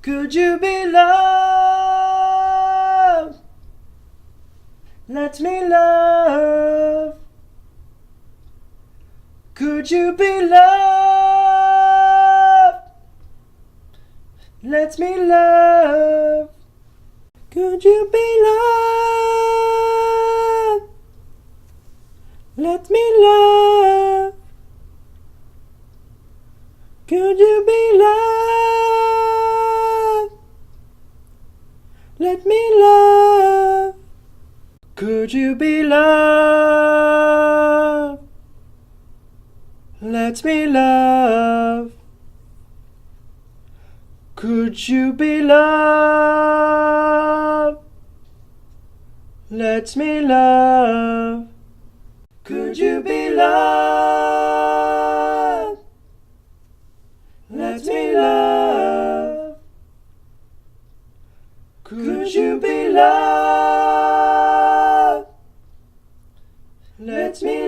Could you be love? Let me love. Could you be love? Let me love. Could you be love? Let me love. Could you be love? Let me love. Could you be love? Let me love. Could you be love? Let me love. Could you be love? Let me love. Could you be love? Let me